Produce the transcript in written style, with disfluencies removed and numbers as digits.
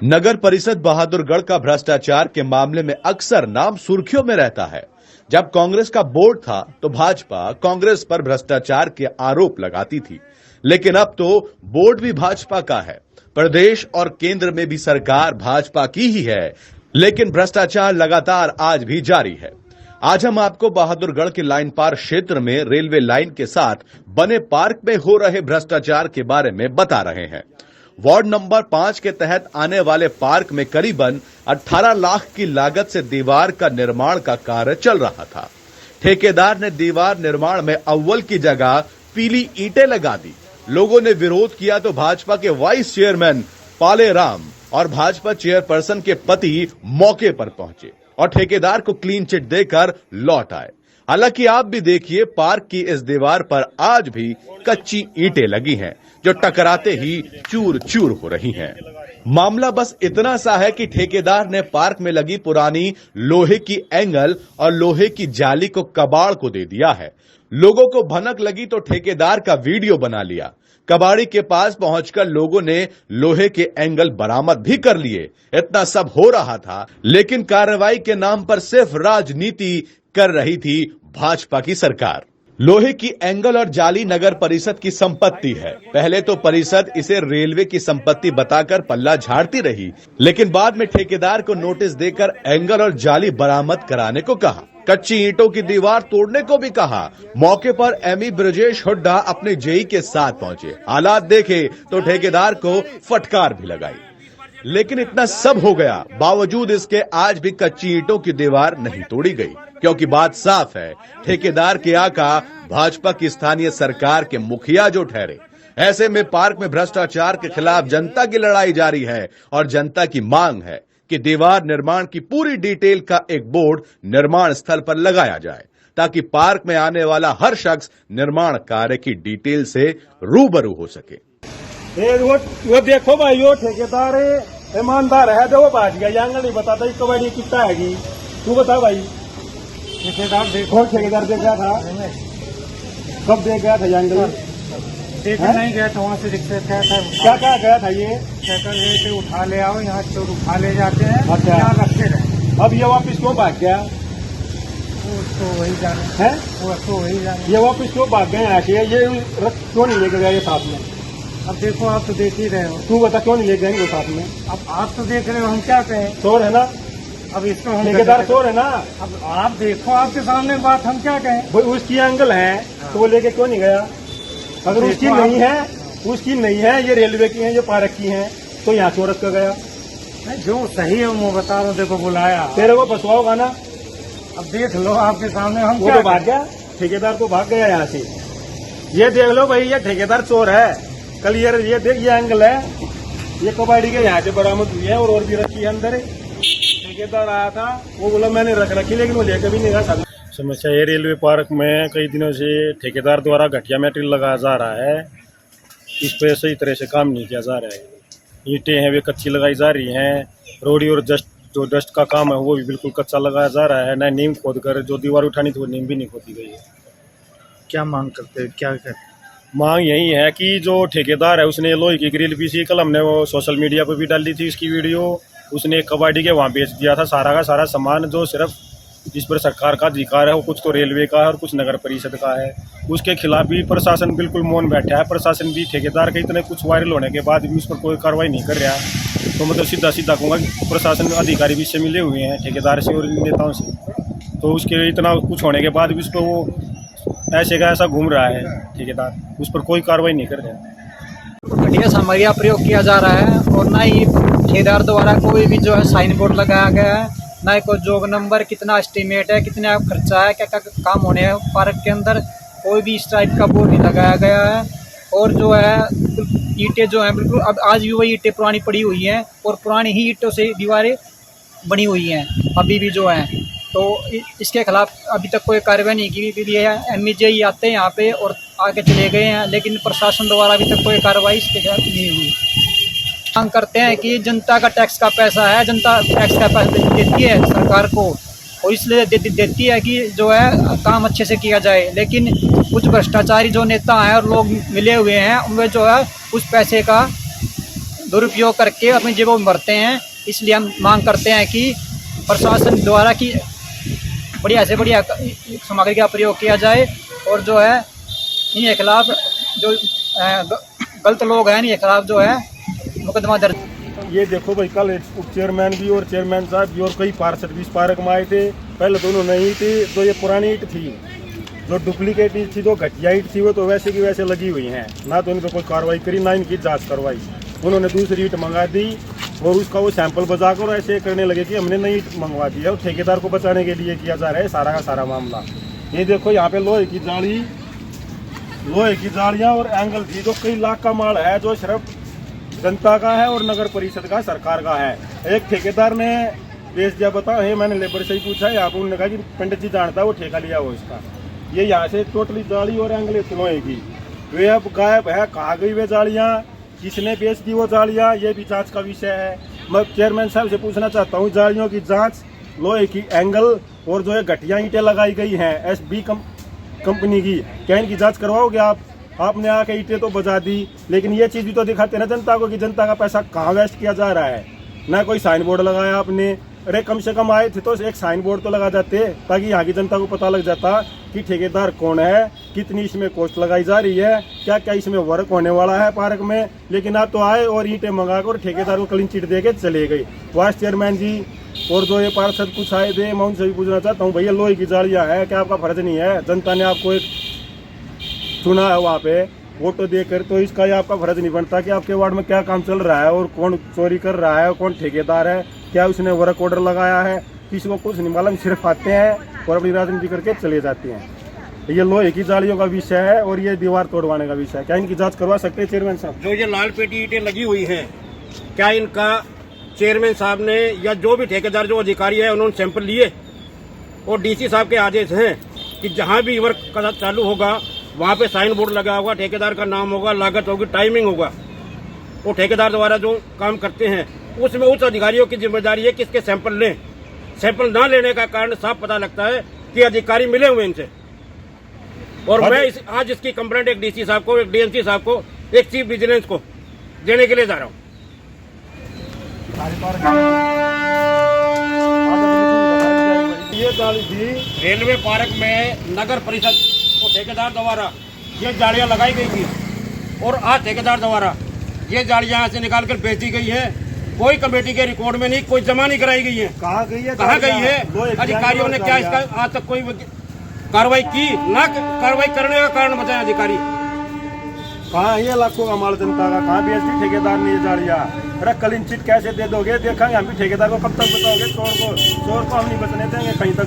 नगर परिषद बहादुरगढ़ का भ्रष्टाचार के मामले में अक्सर नाम सुर्खियों में रहता है। जब कांग्रेस का बोर्ड था तो भाजपा कांग्रेस पर भ्रष्टाचार के आरोप लगाती थी, लेकिन अब तो बोर्ड भी भाजपा का है। प्रदेश और केंद्र में भी सरकार भाजपा की ही है, लेकिन भ्रष्टाचार लगातार आज भी जारी है। आज हम आपको बहादुरगढ़ के लाइन पार क्षेत्र में रेलवे लाइन के साथ बने पार्क में हो रहे भ्रष्टाचार के बारे में बता रहे हैं। वार्ड नंबर 5 के तहत आने वाले पार्क में करीबन 18 लाख की लागत से दीवार का निर्माण का कार्य चल रहा था। ठेकेदार ने दीवार निर्माण में अव्वल की जगह पीली ईंटें लगा दी। लोगों ने विरोध किया तो भाजपा के वाइस चेयरमैन पालेराम और भाजपा चेयरपर्सन के पति मौके पर पहुंचे और ठेकेदार को क्लीन चिट देकर लौट आए। हालांकि आप भी देखिए, पार्क की इस दीवार पर आज भी कच्ची ईंटें लगी हैं, जो टकराते ही चूर चूर हो रही हैं। मामला बस इतना सा है कि ठेकेदार ने पार्क में लगी पुरानी लोहे की एंगल और लोहे की जाली को कबाड़ को दे दिया है। लोगों को भनक लगी तो ठेकेदार का वीडियो बना लिया। कबाड़ी के पास पहुंचकर लोगों ने लोहे के एंगल बरामद भी कर लिए। इतना सब हो रहा था, लेकिन कार्रवाई के नाम पर सिर्फ राजनीति कर रही थी भाजपा की सरकार। लोहे की एंगल और जाली नगर परिषद की संपत्ति है। पहले तो परिषद इसे रेलवे की संपत्ति बताकर पल्ला झाड़ती रही, लेकिन बाद में ठेकेदार को नोटिस देकर एंगल और जाली बरामद कराने को कहा। कच्ची ईंटों की दीवार तोड़ने को भी कहा। मौके पर एमई ब्रजेश हुड्डा अपने जेई के साथ पहुंचे। हालात देखे तो ठेकेदार को फटकार भी लगाई, लेकिन इतना सब हो गया, बावजूद इसके आज भी कच्ची ईंटों की दीवार नहीं तोड़ी गई, क्योंकि बात साफ है, ठेकेदार के आका भाजपा की स्थानीय सरकार के मुखिया जो ठहरे। ऐसे में पार्क में भ्रष्टाचार के खिलाफ जनता की लड़ाई जारी है और जनता की मांग है कि दीवार निर्माण की पूरी डिटेल का एक बोर्ड निर्माण स्थल पर लगाया जाए, ताकि पार्क में आने वाला हर शख्स निर्माण कार्य की डिटेल से रूबरू हो सके। वो देखो भाई, वो ठेकेदार ईमानदार है, जो वो बाज गया एंगल नहीं बताता कबाड़ी कितना है। तू बता भाई, ठेकेदार देखो, ठेकेदार देख गया था, कब देख गया था एंगल? देखने नहीं गया था, वहाँ से रिक्शा क्या क्या गया था? ये कहकर उठा ले आओ, यहाँ चोर उठा ले जाते हैं। अच्छा, यहाँ रखे रहे। अब ये वापिस क्यों भाग गया? उसको वही जाने है, वो वही जाने। ये वापिस क्यों भाग गए यहाँ से? ये क्यों नहीं लेकर गया ये साथ में? अब देखो, आप तो देख ही रहे हो। तू बता, क्यों नहीं ले गए वो साथ में? अब आप तो देख रहे हो, हम क्या कहें? चोर है ना, अब इसको हम ठेकेदार चोर है ना। अब आप देखो, आपके सामने बात, हम क्या कहें? भाई उसकी एंगल है तो वो लेके क्यों नहीं गया? अगर उसकी नहीं है, उसकी नहीं है, ये रेलवे की है, ये पार्क की है, तो यहाँ चोरस का गया। जो सही है वो बता रहा हूँ, देखो बुलाया, तेरे को फंसवा होगा ना। अब देख लो आपके सामने, हम वो तो भाग गया, ठेकेदार तो भाग गया यहाँ से। ये देख लो भाई, ये ठेकेदार चोर है। कल ये देख, ये एंगल है, ये कबाड़ी के यहाँ से बरामद हुई है और भी रखी है अंदर। ठेकेदार आया था, वो बोला मैंने रख रखी, लेकिन वो लेकर भी नहीं गया। समस्या ये रेलवे पार्क में कई दिनों से ठेकेदार द्वारा घटिया मटेरियल लगाया जा रहा है। इस पर सही तरह से काम नहीं किया जा रहा है। ईंटें हैं वे कच्ची लगाई जा रही हैं। रोडी और जो डस्ट का काम है वो भी बिल्कुल कच्चा लगाया जा रहा है। न नींव खोद कर जो दीवार उठानी थी वो नींव भी नहीं खोदी गई है। क्या मांग करते हैं? क्या कर मांग यही है कि जो ठेकेदार है उसने लोहे की ग्रिल भी सी, कल हमने वो सोशल मीडिया पर भी डाली थी इसकी वीडियो। उसने कबाड़ी के वहाँ बेच दिया था सारा का सारा सामान, जो सिर्फ जिस पर सरकार का अधिकार है वो कुछ तो रेलवे का है और कुछ नगर परिषद का है। उसके खिलाफ भी प्रशासन बिल्कुल मौन बैठा है। प्रशासन भी ठेकेदार के इतने कुछ वायरल होने के बाद भी उस पर कोई कार्रवाई नहीं कर रहा। तो मतलब सीधा कहूँगा कि प्रशासन अधिकारी भी इससे मिले हुए हैं, ठेकेदार से और नेताओं से। तो उसके इतना कुछ होने के बाद भी उस पर वो ऐसे का ऐसा घूम रहा है ठेकेदार, उस पर कोई कार्रवाई नहीं कर रहा। घटिया सामग्री प्रयोग किया जा रहा है और ना ही ठेकेदार द्वारा कोई भी जो है साइन बोर्ड लगाया गया है, ना ही कोई जोग नंबर, कितना एस्टीमेट है, कितना खर्चा है, क्या क्या काम होने हैं पार्क के अंदर, कोई भी इस टाइप का बोर्ड नहीं लगाया गया है। और जो है ईंटें जो हैं बिल्कुल अब आज भी वही ईंटें पुरानी पड़ी हुई हैं और पुरानी ही ईंटों से दीवारें बनी हुई हैं अभी भी जो हैं। तो इसके खिलाफ अभी तक कोई कार्रवाई नहीं की गई है। एमईजेई आते हैं यहाँ पे और आगे चले गए हैं, लेकिन प्रशासन द्वारा अभी तक कोई कार्रवाई इसके खिलाफ नहीं हुई। मांग करते हैं कि जनता का टैक्स का पैसा है, जनता टैक्स का पैसा देती है सरकार को और इसलिए देती है कि जो है काम अच्छे से किया जाए। लेकिन कुछ भ्रष्टाचारी जो नेता हैं और लोग मिले हुए हैं, उनमें जो है उस पैसे का दुरुपयोग करके अपनी जेबों में भरते हैं। इसलिए हम मांग करते हैं कि प्रशासन द्वारा की बढ़िया से बढ़िया सामग्री का प्रयोग किया जाए और जो है इनके खिलाफ जो गलत लोग हैं इनके खिलाफ जो है मुकदमा दर्ज। ये देखो भाई, कल उप चेयरमैन भी और चेयरमैन साहब भी और कई पार्षद भी इस पार्क में आए थे। पहले दोनों नई थी, तो ये पुरानी ईंट थी, जो डुप्लीकेट ईंट थी, जो घटिया ईंट थी, वो तो वैसे की वैसे लगी हुई हैं। ना तो इनपर कोई कार्रवाई करी, ना इनकी जांच करवाई। उन्होंने दूसरी ईंट मंगा दी और उसका वो सैंपल बजा कर ऐसे करने लगे कि हमने नई ईंट मंगवा दी है। और ठेकेदार को बचाने के लिए किया जा रहा है सारा का सारा मामला। ये देखो यहाँ पे लोहे की जालियाँ और एंगल थी, जो कई लाख का माल है, जो सिर्फ जनता का है और नगर परिषद का, सरकार का है। एक ठेकेदार ने बेच दिया, बताओ है, मैंने लेबर से ही पूछा है यहाँ पर, उन्होंने कहा कि पंडित जी जानता है, वो ठेका लिया हो इसका। ये यहाँ से टोटली जाली और एंगल लोहे की, वे अब गायब है। कहाँ गई वे जालियाँ, किसने बेच दी वो जालियाँ, ये भी जांच का विषय है। मैं चेयरमैन साहब से पूछना चाहता हूँ, जालियों की जांच, लोहे की एंगल और जो है घटिया ईंटें लगाई गई हैं SB कंपनी की, क्या इनकी जांच करवाओगे आप? आपने आके ईंटें तो बजा दी, लेकिन ये चीज़ भी तो दिखाते ना जनता को कि जनता का पैसा कहाँ वेस्ट किया जा रहा है। ना कोई साइन बोर्ड लगाया आपने। अरे कम से कम आए थे तो एक साइन बोर्ड तो लगा जाते, ताकि यहाँ की जनता को पता लग जाता कि ठेकेदार कौन है, कितनी इसमें कॉस्ट लगाई जा रही है, क्या क्या इसमें वर्क होने वाला है पार्क में। लेकिन आप तो आए और ईंटें मंगाकर ठेकेदार को क्लीन चिट दे के चले गए। वाइस चेयरमैन जी और जो ये पार्षद कुछ आए थे, मैं उनसे भी पूछना चाहता हूँ, भैया लोहे की जालियाँ है, क्या आपका फर्ज नहीं है? जनता ने आपको एक चुना है वहाँ पे वोटो देकर, तो इसका ये आपका फर्ज नहीं बनता कि आपके वार्ड में क्या काम चल रहा है और कौन चोरी कर रहा है और कौन ठेकेदार है, क्या उसने वर्क ऑर्डर लगाया है? किसी को कुछ नहीं मालूम, सिर्फ आते हैं और अपनी राजनीति करके चले जाते हैं। ये लोहे की जालियों का विषय है और ये दीवार तोड़वाने का विषय है। क्या इनकी जांच करवा सकते हैं चेयरमैन साहब? जो ये लाल पेटी ईंटें लगी हुई हैं, क्या इनका चेयरमैन साहब ने या जो भी ठेकेदार जो अधिकारी है उन्होंने सैंपल लिए? और DC साहब के आदेश हैं कि जहां भी वर्क चालू होगा वहां पे साइन बोर्ड लगा होगा, ठेकेदार का नाम होगा, लागत होगी, टाइमिंग होगा। वो ठेकेदार द्वारा जो काम करते हैं उसमें उच्च अधिकारियों की जिम्मेदारी है कि इसके सैंपल लें। सैंपल ना लेने का कारण साफ पता लगता है कि अधिकारी मिले हुए इनसे। और मैं आज इसकी कंप्लेंट एक DC साहब को, एक DNC साहब को, एक चीफ विजिलेंस को देने के लिए जा रहा हूँ। ये जाली थी रेलवे पार्क में नगर परिषद और ठेकेदार द्वारा ये जालियां लगाई गई थी और आज ठेकेदार द्वारा ये जालियां ऐसे निकाल कर बेच दी गई है। कोई कमेटी के रिकॉर्ड में नहीं, कोई जमा नहीं कराई गई है। कहाँ गई है? कहाँ गई है? अधिकारियों ने क्या इसका आज तक कोई कार्रवाई की? ना कार्रवाई करने का कारण बताया अधिकारी। कहाँ ये लाखों का माल जनता का, कहाँ बेच दी ठेकेदार ने ये जालियाँ? अरे क्लीन चिट कैसे दे दोगे? देखेंगे हम भी ठेकेदार को, कब तक बताओगे? चोर को हम नहीं बचने देंगे कहीं तक।